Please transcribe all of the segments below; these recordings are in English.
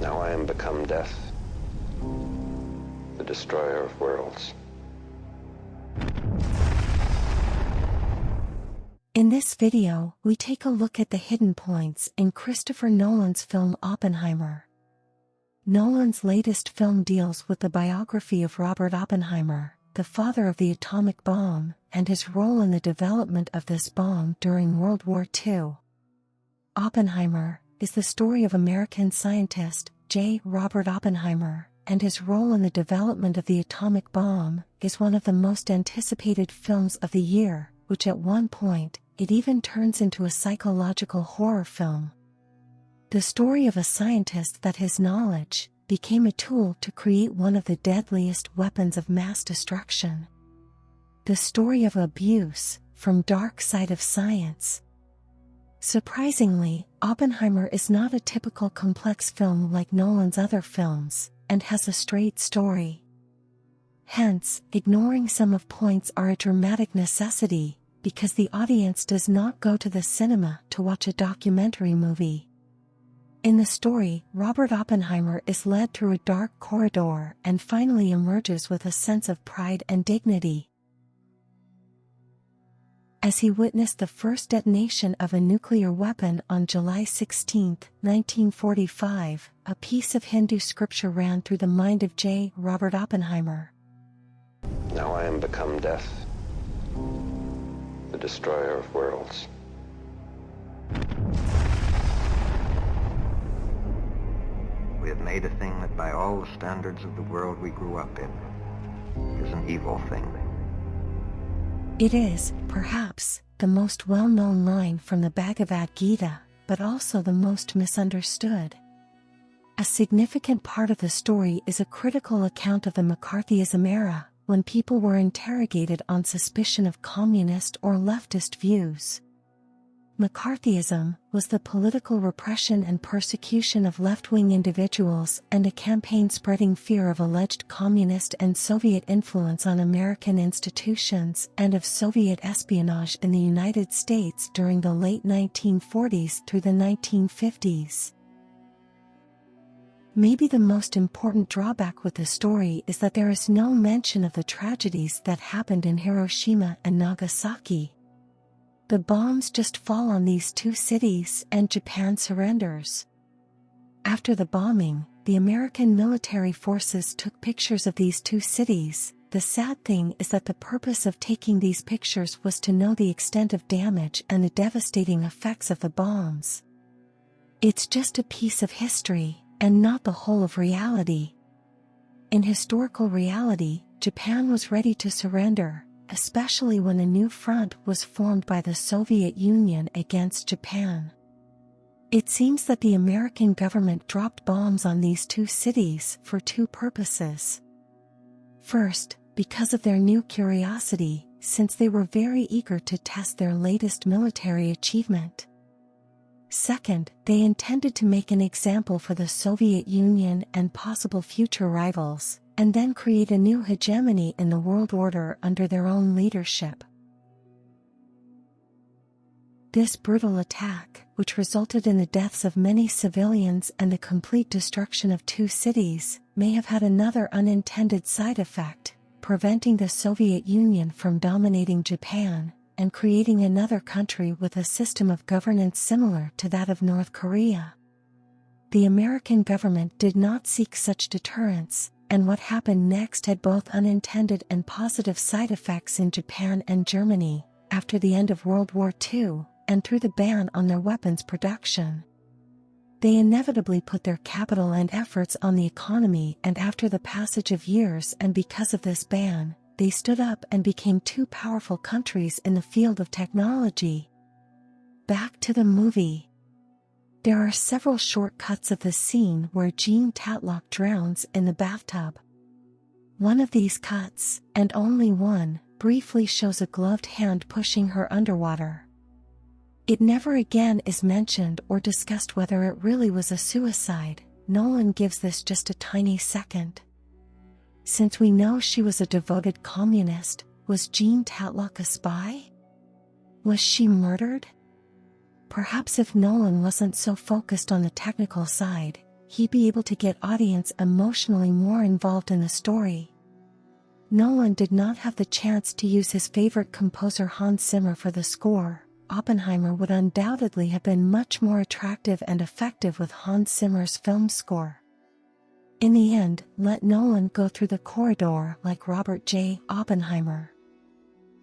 Now I am become death, the destroyer of worlds. In this video, we take a look at the hidden points in Christopher Nolan's film Oppenheimer. Nolan's latest film deals with the biography of Robert Oppenheimer, the father of the atomic bomb, and his role in the development of this bomb during World War II. Oppenheimer is the story of American scientist J. Robert Oppenheimer, and his role in the development of the atomic bomb is one of the most anticipated films of the year, which at one point, it even turns into a psychological horror film. The story of a scientist that his knowledge became a tool to create one of the deadliest weapons of mass destruction. The story of abuse from dark side of science. Surprisingly, Oppenheimer is not a typical complex film like Nolan's other films, and has a straight story. Hence, ignoring some of points are a dramatic necessity, because the audience does not go to the cinema to watch a documentary movie. In the story, Robert Oppenheimer is led through a dark corridor and finally emerges with a sense of pride and dignity. As he witnessed the first detonation of a nuclear weapon on July 16, 1945, a piece of Hindu scripture ran through the mind of J. Robert Oppenheimer. Now I am become death, the destroyer of worlds. We have made a thing that by all the standards of the world we grew up in is an evil thing. It is, perhaps, the most well-known line from the Bhagavad Gita, but also the most misunderstood. A significant part of the story is a critical account of the McCarthyism era, when people were interrogated on suspicion of communist or leftist views. McCarthyism was the political repression and persecution of left-wing individuals and a campaign spreading fear of alleged communist and Soviet influence on American institutions and of Soviet espionage in the United States during the late 1940s through the 1950s. Maybe the most important drawback with the story is that there is no mention of the tragedies that happened in Hiroshima and Nagasaki. The bombs just fall on these two cities and Japan surrenders. After the bombing, the American military forces took pictures of these two cities. The sad thing is that the purpose of taking these pictures was to know the extent of damage and the devastating effects of the bombs. It's just a piece of history, and not the whole of reality. In historical reality, Japan was ready to surrender, especially when a new front was formed by the Soviet Union against Japan. It seems that the American government dropped bombs on these two cities for two purposes. First, because of their new curiosity, since they were very eager to test their latest military achievement. Second, they intended to make an example for the Soviet Union and possible future rivals, and then create a new hegemony in the world order under their own leadership. This brutal attack, which resulted in the deaths of many civilians and the complete destruction of two cities, may have had another unintended side effect, preventing the Soviet Union from dominating Japan, and creating another country with a system of governance similar to that of North Korea. The American government did not seek such deterrence, and what happened next had both unintended and positive side effects in Japan and Germany, after the end of World War II, and through the ban on their weapons production. They inevitably put their capital and efforts on the economy, and after the passage of years and because of this ban, they stood up and became two powerful countries in the field of technology. Back to the movie. There are several shortcuts of the scene where Jean Tatlock drowns in the bathtub. One of these cuts, and only one, briefly shows a gloved hand pushing her underwater. It never again is mentioned or discussed whether it really was a suicide. Nolan gives this just a tiny second. Since we know she was a devoted communist, was Jean Tatlock a spy? Was she murdered? Perhaps if Nolan wasn't so focused on the technical side, he'd be able to get audience emotionally more involved in the story. Nolan did not have the chance to use his favorite composer Hans Zimmer for the score. Oppenheimer would undoubtedly have been much more attractive and effective with Hans Zimmer's film score. In the end, let Nolan go through the corridor like Robert J. Oppenheimer.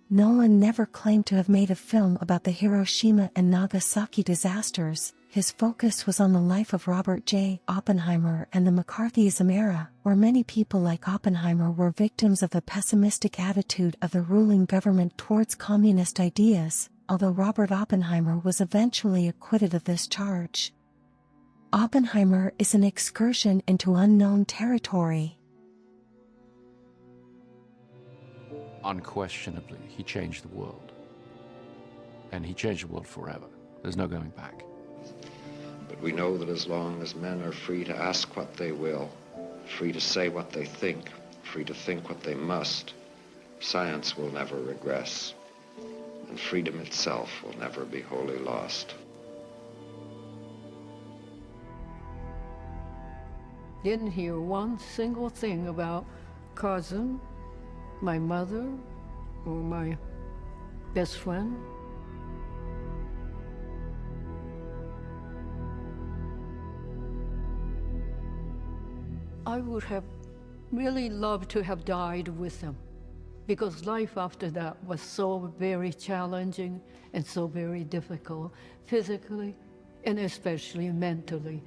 Nolan never claimed to have made a film about the Hiroshima and Nagasaki disasters. His focus was on the life of Robert J. Oppenheimer and the McCarthyism era, where many people like Oppenheimer were victims of the pessimistic attitude of the ruling government towards communist ideas, although Robert Oppenheimer was eventually acquitted of this charge. Oppenheimer is an excursion into unknown territory. Unquestionably, he changed the world. And he changed the world forever. There's no going back. But we know that as long as men are free to ask what they will, free to say what they think, free to think what they must, science will never regress, and freedom itself will never be wholly lost. Didn't hear one single thing about cousin, my mother, or my best friend. I would have really loved to have died with them, because life after that was so very challenging and so very difficult, physically and especially mentally.